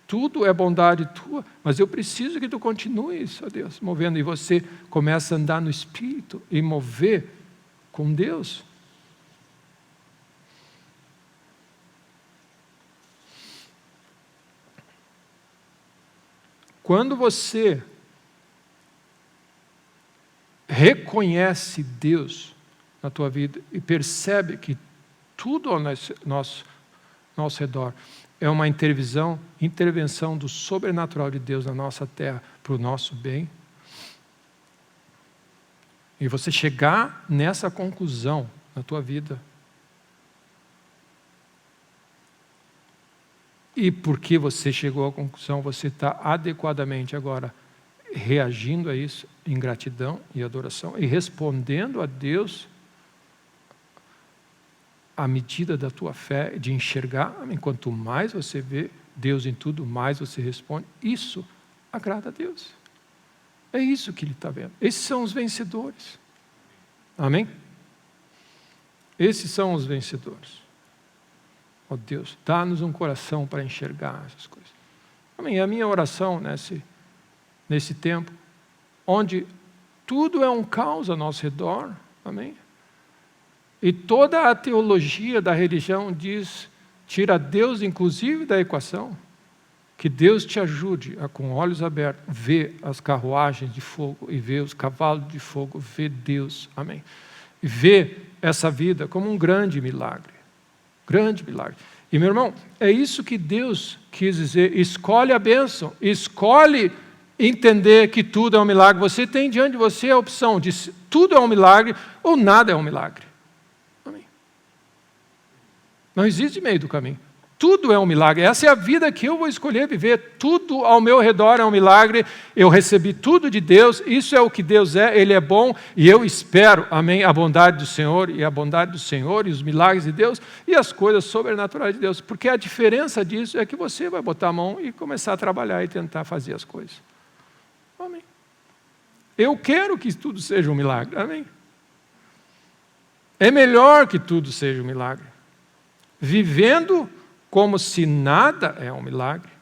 Tudo é bondade tua, mas eu preciso que tu continues, ó Deus, movendo. E você começa a andar no Espírito e mover com Deus. Quando você reconhece Deus na tua vida e percebe que tudo ao nosso redor é uma intervenção do sobrenatural de Deus na nossa terra para o nosso bem, e você chegar nessa conclusão na tua vida, e porque você chegou à conclusão, você está adequadamente agora reagindo a isso em gratidão e adoração e respondendo a Deus à medida da tua fé, de enxergar. Quanto mais você vê Deus em tudo, mais você responde. Isso agrada a Deus. É isso que Ele está vendo. Esses são os vencedores. Amém? Esses são os vencedores. Ó Deus, dá-nos um coração para enxergar essas coisas. Amém? A minha oração nesse tempo, onde tudo é um caos ao nosso redor, amém? E toda a teologia da religião diz, tira Deus inclusive da equação, que Deus te ajude a, com olhos abertos, ver as carruagens de fogo e ver os cavalos de fogo, ver Deus, amém? E ver essa vida como um grande milagre. Grande milagre. E meu irmão, é isso que Deus quis dizer, escolhe a bênção, escolhe entender que tudo é um milagre. Você tem diante de você a opção de tudo é um milagre ou nada é um milagre. Amém. Não existe meio do caminho. Tudo é um milagre. Essa é a vida que eu vou escolher viver. Tudo ao meu redor é um milagre. Eu recebi tudo de Deus. Isso é o que Deus é. Ele é bom. E eu espero, amém, a bondade do Senhor. E a bondade do Senhor e os milagres de Deus. E as coisas sobrenaturais de Deus. Porque a diferença disso é que você vai botar a mão e começar a trabalhar e tentar fazer as coisas. Amém. Eu quero que tudo seja um milagre. Amém. É melhor que tudo seja um milagre. Vivendo como se nada é um milagre,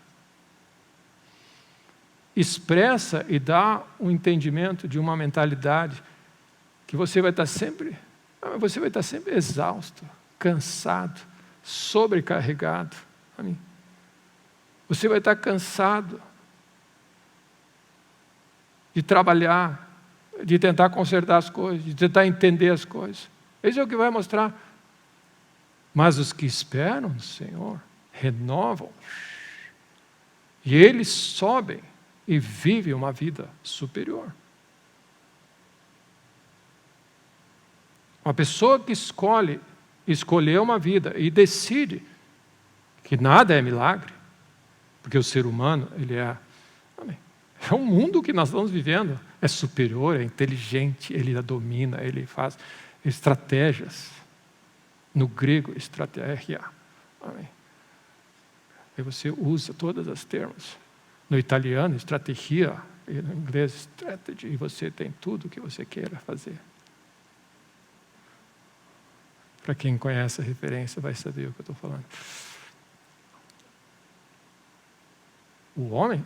expressa e dá um entendimento de uma mentalidade que você vai estar sempre exausto, cansado, sobrecarregado. Amém? Você vai estar cansado de trabalhar, de tentar consertar as coisas, de tentar entender as coisas. Isso é o que vai mostrar. Mas os que esperam no Senhor renovam, e eles sobem e vivem uma vida superior. Uma pessoa que escolheu uma vida e decide que nada é milagre, porque o ser humano, ele é um mundo que nós estamos vivendo, é superior, é inteligente, ele a domina, ele faz estratégias. No grego, estratégia. Amém. Aí você usa todas as termos. No italiano, estratégia. E no inglês, strategy. E você tem tudo o que você queira fazer. Para quem conhece a referência, vai saber o que eu estou falando. O homem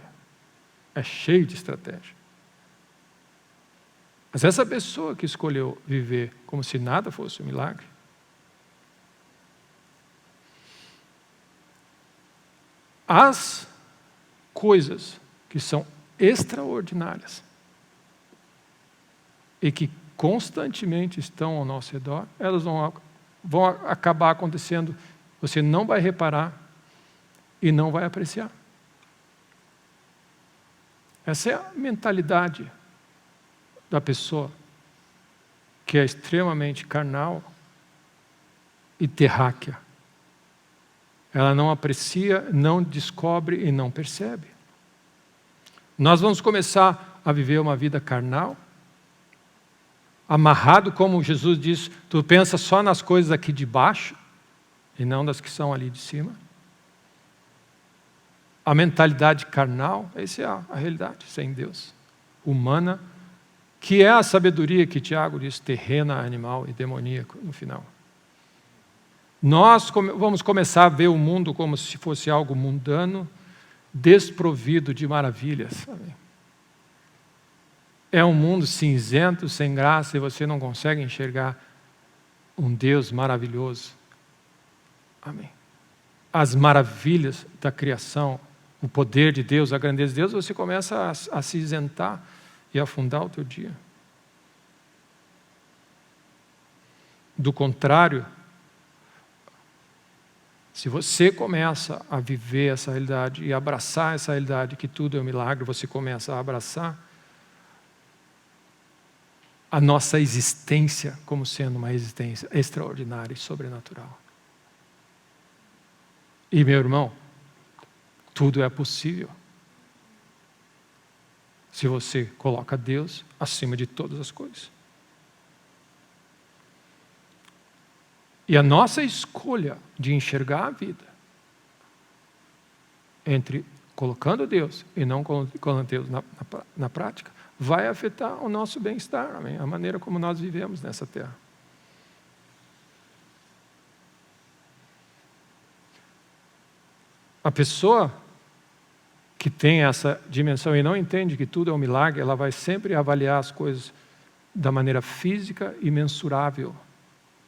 é cheio de estratégia. Mas essa pessoa que escolheu viver como se nada fosse um milagre, as coisas que são extraordinárias e que constantemente estão ao nosso redor, elas vão acabar acontecendo. Você não vai reparar e não vai apreciar. Essa é a mentalidade da pessoa que é extremamente carnal e terráquea. Ela não aprecia, não descobre e não percebe. Nós vamos começar a viver uma vida carnal, amarrado, como Jesus diz, tu pensa só nas coisas aqui de baixo e não das que são ali de cima. A mentalidade carnal, essa é a realidade, sem Deus, humana, que é a sabedoria que Tiago diz, terrena, animal e demoníaco no final. Nós vamos começar a ver o mundo como se fosse algo mundano, desprovido de maravilhas. Amém? É um mundo cinzento, sem graça, e você não consegue enxergar um Deus maravilhoso. Amém. As maravilhas da criação, o poder de Deus, a grandeza de Deus, você começa a se isentar e afundar o teu dia. Do contrário, se você começa a viver essa realidade e abraçar essa realidade que tudo é um milagre, você começa a abraçar a nossa existência como sendo uma existência extraordinária e sobrenatural. E meu irmão, tudo é possível. se você coloca Deus acima de todas as coisas. E a nossa escolha de enxergar a vida entre colocando Deus e não colocando Deus na prática, vai afetar o nosso bem-estar, amém? A maneira como nós vivemos nessa terra. A pessoa que tem essa dimensão e não entende que tudo é um milagre, ela vai sempre avaliar as coisas da maneira física e mensurável.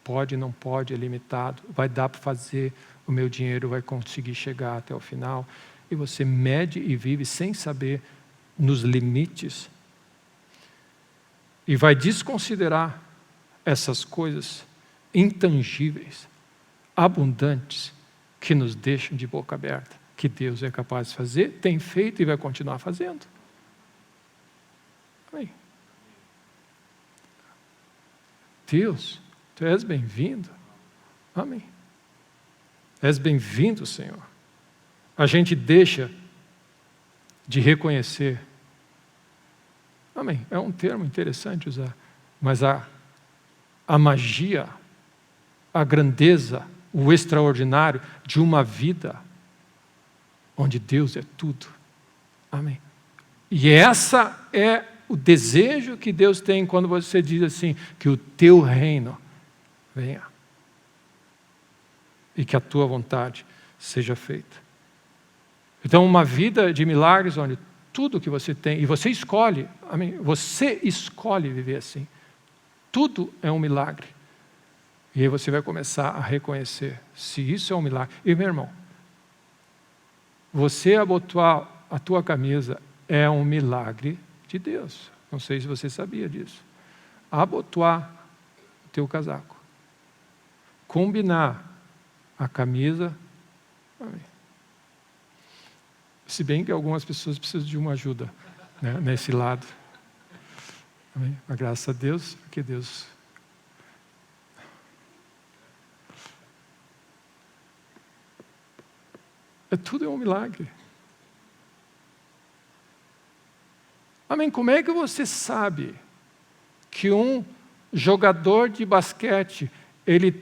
Pode, não pode, é limitado, vai dar para fazer, o meu dinheiro vai conseguir chegar até o final. E você mede e vive sem saber nos limites. E vai desconsiderar essas coisas intangíveis, abundantes, que nos deixam de boca aberta, que Deus é capaz de fazer, tem feito e vai continuar fazendo. Amém. Deus, Tu és bem-vindo. Amém. És bem-vindo, Senhor. A gente deixa de reconhecer. Amém. É um termo interessante usar. Mas a magia, a grandeza, o extraordinário de uma vida onde Deus é tudo. Amém. E essa é o desejo que Deus tem quando você diz assim, que o teu reino venha. E que a tua vontade seja feita. Então, uma vida de milagres, onde tudo que você tem, e você escolhe, amém? Você escolhe viver assim. Tudo é um milagre. E aí você vai começar a reconhecer se isso é um milagre. E, meu irmão, você abotoar a tua camisa é um milagre de Deus. Não sei se você sabia disso. Abotoar o teu casaco. Combinar a camisa. Amém. Se bem que algumas pessoas precisam de uma ajuda, né, nesse lado. Amém? Mas graças a Deus, porque Deus... Tudo é um milagre. Amém? Como é que você sabe que um jogador de basquete, ele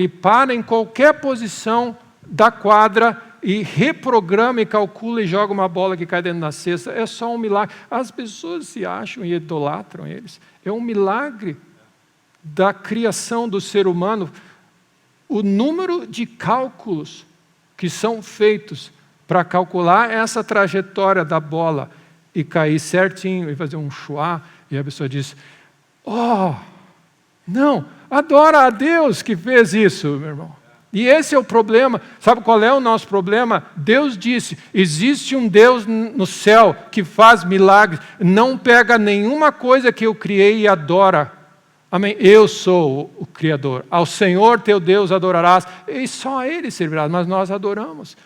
para em qualquer posição da quadra e reprograma e calcula e joga uma bola que cai dentro da cesta? É só um milagre. As pessoas se acham e idolatram eles. É um milagre da criação do ser humano. O número de cálculos que são feitos para calcular essa trajetória da bola e cair certinho e fazer um chuá, e a pessoa diz, não, adora a Deus que fez isso, meu irmão. E esse é o problema. Sabe qual é o nosso problema? Deus disse, existe um Deus no céu que faz milagres, não pega nenhuma coisa que eu criei e adora. Amém? Eu sou o Criador. Ao Senhor teu Deus adorarás, e só a Ele servirás, mas nós adoramos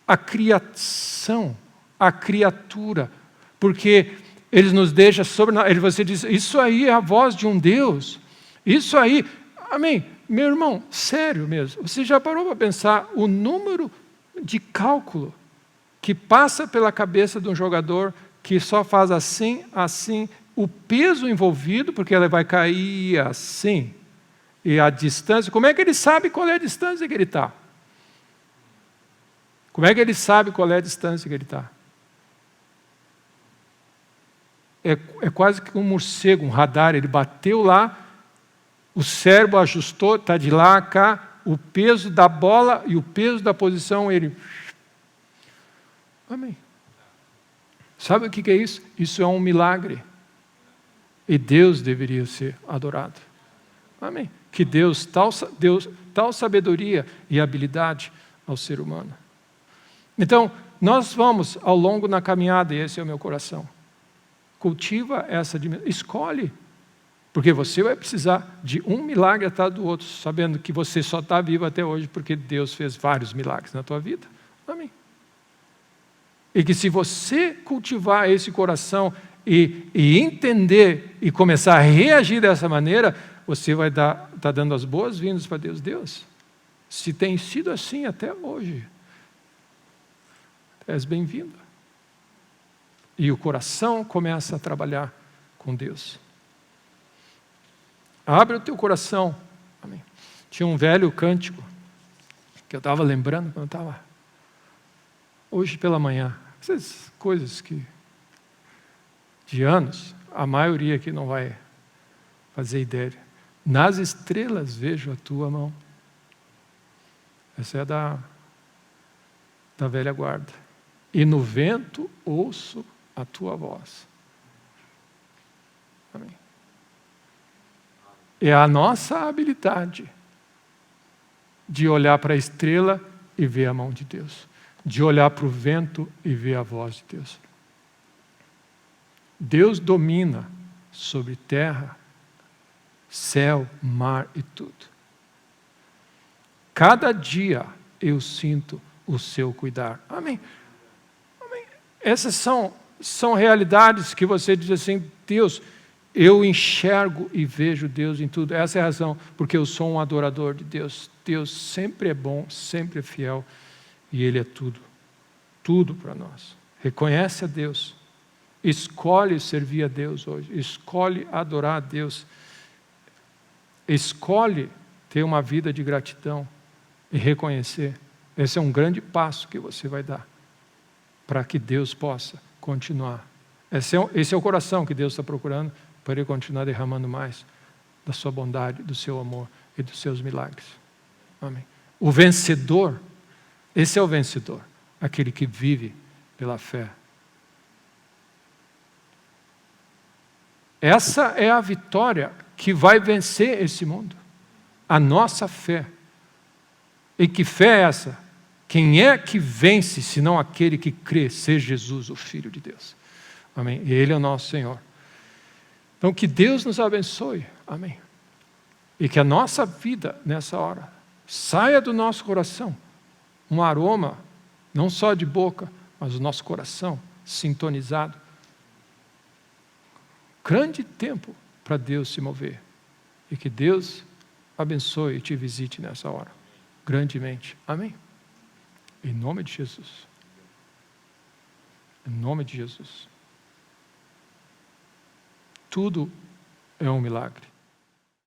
a criação, a criatura, porque Ele nos deixa sobre nós. Você diz, isso aí é a voz de um Deus, isso aí, amém? Meu irmão, sério mesmo, você já parou para pensar o número de cálculo que passa pela cabeça de um jogador que só faz assim, assim, o peso envolvido, porque ela vai cair assim, e a distância, como é que ele sabe qual é a distância que ele está? Como é que ele sabe qual é a distância que ele está? É quase que um morcego, um radar, ele bateu lá, o cérebro ajustou, está de lá a cá, o peso da bola e o peso da posição, ele... Amém. Sabe o que é isso? Isso é um milagre. E Deus deveria ser adorado. Amém. Que Deus tal sabedoria e habilidade ao ser humano. Então, nós vamos ao longo na caminhada, e esse é o meu coração. Cultiva essa dimensão, escolhe. Porque você vai precisar de um milagre atrás do outro, sabendo que você só está vivo até hoje porque Deus fez vários milagres na tua vida. Amém. E que se você cultivar esse coração e entender e começar a reagir dessa maneira, você vai estar dando as boas-vindas para Deus. Deus, se tem sido assim até hoje, és bem-vindo. E o coração começa a trabalhar com Deus. Abre o teu coração. Amém. Tinha um velho cântico que eu estava lembrando quando eu estava hoje pela manhã. Essas coisas que de anos, a maioria aqui não vai fazer ideia. Nas estrelas vejo a tua mão. Essa é da velha guarda. E no vento ouço a tua voz. Amém. É a nossa habilidade de olhar para a estrela e ver a mão de Deus. De olhar para o vento e ver a voz de Deus. Deus domina sobre terra, céu, mar e tudo. Cada dia eu sinto o seu cuidar. Amém. Amém. Essas são realidades que você diz assim, Deus, eu enxergo e vejo Deus em tudo. Essa é a razão, porque eu sou um adorador de Deus. Deus sempre é bom, sempre é fiel, e Ele é tudo. Tudo para nós. Reconhece a Deus. Escolhe servir a Deus hoje. Escolhe adorar a Deus. Escolhe ter uma vida de gratidão e reconhecer. Esse é um grande passo que você vai dar para que Deus possa continuar. Esse é o coração que Deus está procurando para Ele continuar derramando mais da sua bondade, do seu amor e dos seus milagres. Amém. O vencedor, esse é o vencedor, aquele que vive pela fé. Essa é a vitória que vai vencer esse mundo. A nossa fé. E que fé é essa? Quem é que vence, senão aquele que crê ser Jesus, o Filho de Deus? Amém. E Ele é o nosso Senhor. Então, que Deus nos abençoe. Amém. E que a nossa vida, nessa hora, saia do nosso coração um aroma, não só de boca, mas o nosso coração sintonizado. Grande tempo para Deus se mover. E que Deus abençoe e te visite nessa hora. Grandemente. Amém. Em nome de Jesus. Em nome de Jesus. Tudo é um milagre.